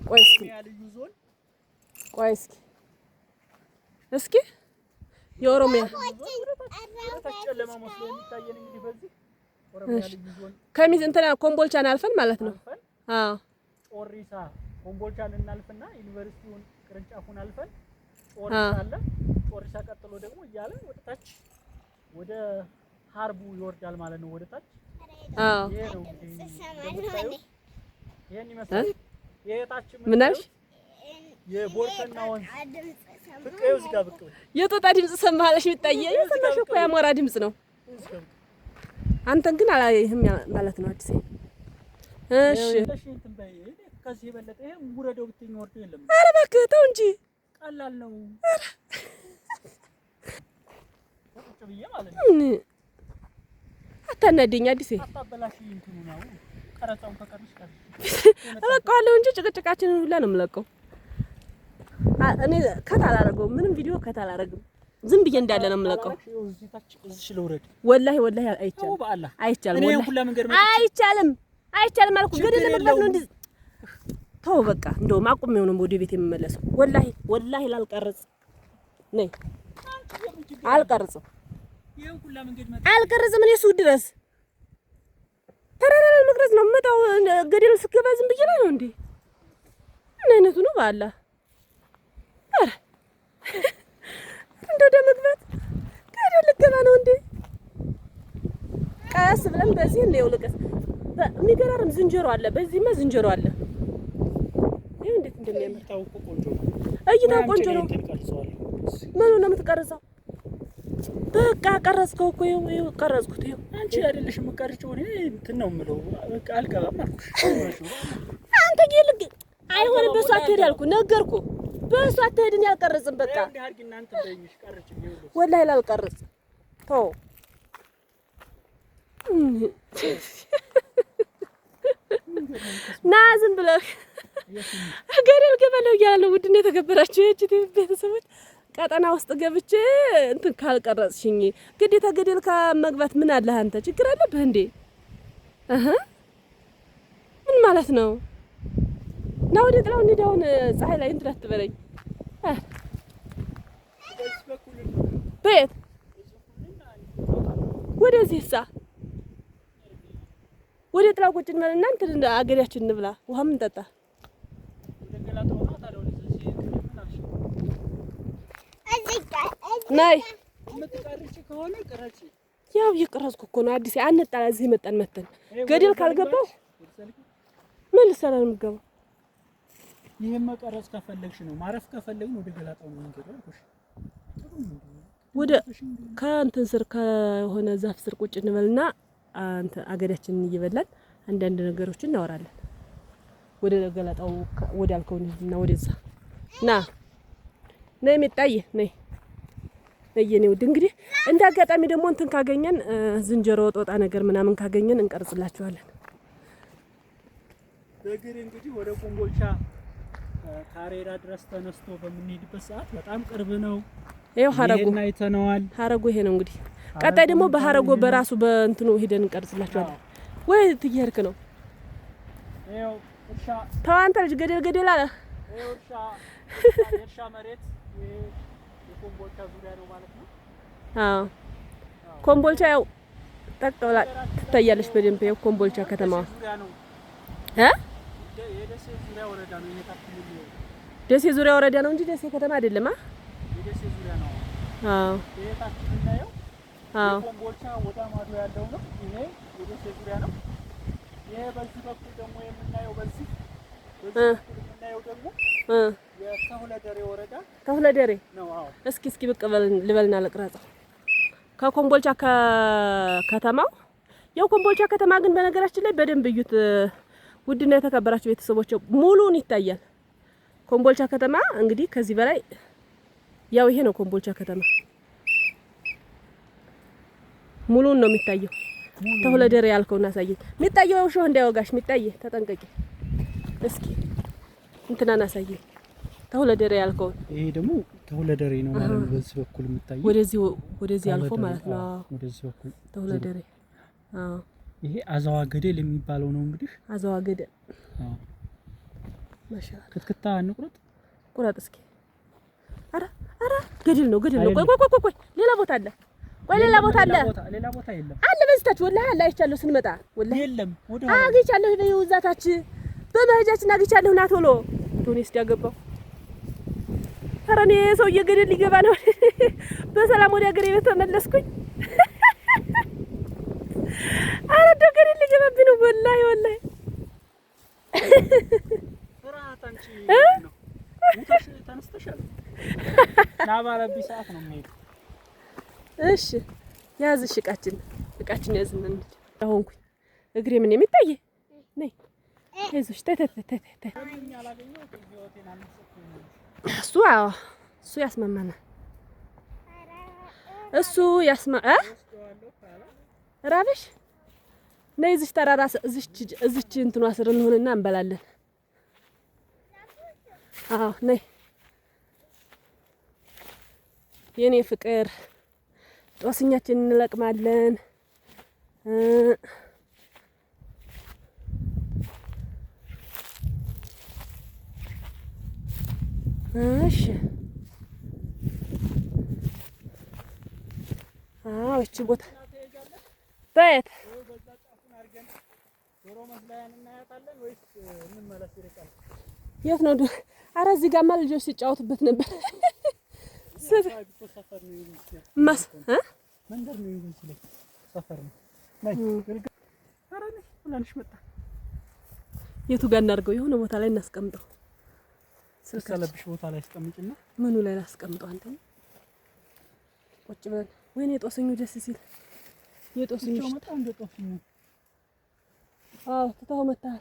ቆይ እስኪ የኦሮሚያ ከሚዝ እንትና ኮምቦልቻን አልፈን ማለት ነው። አዎ ጦሪሳ ኮምቦልቻን እናልፍና ዩኒቨርሲቲውን ቅርንጫፉን አልፈን ጦሪሳ አለ። ጦሪሳ ቀጥሎ ደግሞ እያለ ወደ ታች ወደ ሀርቡ ይወርዳል ማለት ነው። ወደ ታች ይሄ ነው እንግዲህ ይሄን ይመስላል። የታች ምን አልሽ? የቦርከና ወንዝ ፍቅሬው እዚህ ጋር ብቅ የጦጣ ድምጽ ሰማለሽ? የሚታየ የሰማሽ እኮ የአሞራ ድምጽ ነው። አንተን ግን አላየህም ማለት ነው። አዲስ እሺ ከዚህ የበለጠ ይሄ ሙረደው ብትኝ ወርዶ የለም። ኧረ እባክህ ተው እንጂ ቀላል ነው። ወጥቶ ብዬ ማለት ነው። አታናደኝ አዲስ አታበላሽ እንትኑ ነው። ቀረጻውን ከቀርሽ እለቀዋለሁ እንጂ ጭቅጭቃችንን ሁላ ነው የምለቀው። እኔ ከት አላደርገውም። ምንም ቪዲዮ ከት አላደርግም። ዝም ብዬ እንዳለ ነው የምለቀው። ወላሂ አይቻልም አልኩ። ገደል ለመግባት ነው እንዴ? ተው በቃ እንደውም አቁሜው ነው ወደ ቤት የምመለሰው። ወላሂ ላልቀርጽ ነይ አልቀርጽም። እኔ እሱ ድረስ ተራራ መቅረጽ ነው የምመጣው። ገደል ስገባ ዝም ብዬ ነው እንዴ? ምን አይነቱ ነው በአላህ? ኧረ እንደው ደመግባት ገደል ልገባ ነው እንዴ? ቀስ ብለን በዚህ ነው ልቀስ። የሚገራርም ዝንጀሮ አለ። በዚህማ ዝንጀሮ አለ። ይሄ እንዴት እንደሚያምር እይታው ቆንጆ ነው። ምኑ ነው የምትቀርጸው? በቃ ቀረጽከው እኮ ይኸው ቀረጽኩት። ይኸው አንቺ አይደለሽ የምትቀርጪው እኔ እንትን ነው የምለው። በቃ አልገባም አልኩሽ። አንተ ይልቅ አይሆንም። በሷ አትሄድ አልኩህ፣ ነገርኩህ። በሷ አትሄድን ያልቀርጽም በቃ ወላሂ ላልቀርጽ ተው። ና ዝም ብለህ ገደል ገበለው እያለሁ ውድና የተከበራችሁ የእጅ ቤተሰቦች ቀጠና ውስጥ ገብቼ እንትን ካልቀረጽሽኝ ግዴታ ገደል ከመግባት ምን አለህ አንተ? ችግር አለብህ እንዴ? ምን ማለት ነው? ና ወደ ጥላው እንሂዳውን ፀሐይ ላይ እንትን አትበለኝ። ቤት ወደዚህ ወደ ጥላው ቁጭ እንበልና እንትን አገዳችን እንብላ፣ ውሃም እንጠጣ። ናይ ያው እየቀረጽኩ እኮ ነው። አዲስ አንጣላ እዚህ መጣን ገደል ካልገባው ምን ልሰራ ነው የምገባው? ይሄን መቀረጽ ከፈለግሽ ነው ማረፍ ከፈለግን ወደ ገላጣው ነው የምንገባው። ወደ ከእንትን ስር ከሆነ ዛፍ ስር ቁጭ እንበልና አንተ አገዳችንን እየበላን አንዳንድ ነገሮችን እናወራለን። ወደ ገላጣው ወደ አልከው እና ወደዛ ና ነይ የሚጣየ ነይ በየኔው እንግዲህ እንደ አጋጣሚ ደግሞ እንትን ካገኘን ዝንጀሮ ጦጣ ነገር ምናምን ካገኘን እንቀርጽላችኋለን። በእግር እንግዲህ ወደ ኮምቦልቻ ካሬራ ድረስ ተነስቶ በምንሄድበት ሰዓት በጣም ቅርብ ነው። ይሄው ሀረጎ አይተነዋል። ሀረጎ ይሄ ነው እንግዲህ። ቀጣይ ደግሞ በሀረጎ በራሱ በእንትኑ ሄደን እንቀርጽላችኋለን። ወይ ትየርክ ነው? ይሄው እርሻ ተው አንተ ልጅ ገደል አለ። ይሄው እርሻ መሬት የኮምቦልቻ ዙሪያ ነው ማለት ነው። አዎ ኮምቦልቻ ያው ጠቅላላ ትታያለች በደንብ። ያው ኮምቦልቻ ከተማዋ የደሴ ዙሪያ ወረዳ ነው። ደሴ ዙሪያ ወረዳ ነው እንጂ ደሴ ከተማ አይደለም። የደሴ ዙሪያ ነው። አዎ የታችን እናየው። አዎ ኮምቦልቻ ወደ ማዶ ያለው ነው። ይሄ የደሴ ዙሪያ ነው። ይሄ በዚህ በኩል ደግሞ የምናየው በዚህ የምናየው ደግሞ የተሁለደሬ ወረዳ ተሁለደሬ ነው። አዎ እስኪ ብቅ ልበልና ልቅረጸው። ከኮምቦልቻ ከተማው ያው ኮምቦልቻ ከተማ ግን በነገራችን ላይ በደንብ እዩት። ውድና የተከበራችሁ ቤተሰቦች ሙሉን ይታያል። ኮምቦልቻ ከተማ እንግዲህ ከዚህ በላይ ያው ይሄ ነው ኮምቦልቻ ከተማ ሙሉን ነው የሚታየው። ተሁለደሬ ያልከውና አሳየኝ። የሚታየው ያው ሾህ እንዳይወጋሽ የሚታየ ተጠንቀቂ። እስኪ እንትናን አሳየኝ። ተሁለደሬ ያልከው ይሄ ደግሞ ተሁለደሬ ነው ማለት ነው። በዚህ በኩል የሚታየው ወደዚህ አልፎ ማለት ነው። ወደዚህ በኩል ተሁለደሬ። አዎ ይሄ አዛዋ ገደል የሚባለው ነው እንግዲህ። አዛዋ ገደል። አዎ ማሻአላ ክትክታ እንቁረጥ። ቁረጥ እስኪ። ኧረ ገደል ነው ገደል ነው። ቆይ ሌላ ቦታ አለ። ቆይ ሌላ ቦታ አለ። ሌላ ቦታ የለም አለ በዝታች ወላሂ አለ። አይቻለሁ ስንመጣ ወላሂ የለም። ወደ አግኝቻለሁ ነው እዛታች በመሄጃችን አግኝቻለሁ። ና ቶሎ ዶኔስ ያገባው። ኧረ እኔ ሰውዬ ገደል ሊገባ ነው። በሰላም ወደ ሀገሬ ተመለስኩኝ። ኧረ እንደው ገደል ሊገባብኝ ነው ወላሂ ፍርሃት አንቺ ነው ሙታሽ ተነስተሻል። ና ባለብኝ ሰዓት ነው የምሄደው። እሺ ያዝሽ እቃችን ያዝን እንጂ አሁንኩኝ እግሬ ምን የሚታይ ነይ አይዞሽ ተይ እሱ ያስማማናል። እሱ ራበሽ ነይ እዚች ተራራ እዚች እንትኗ ስር እንሆንና እንበላለን። አዎ ነይ የኔ ፍቅር ጦስኛችን እንለቅማለን። እሺ አዎ እቺ ቦታ በየት የት ነው? ኧረ እዚህ ጋርማ ልጆች ሲጫወቱበት ነበር። መንደር ነው ይመስለኝ ሰፈር ነው። የቱ ጋር እናድርገው? የሆነ ቦታ ላይ እናስቀምጠው። ስልክ ያለብሽ ቦታ ላይ አስቀምጪና ምኑ ላይ ላስቀምጠው? አንተ ቁጭ በል። ወይኔ ጦስኙ ደስ ሲል የጦስኙ መጣ እንደ ጦስኙ። አዎ ትተኸው መጣህ።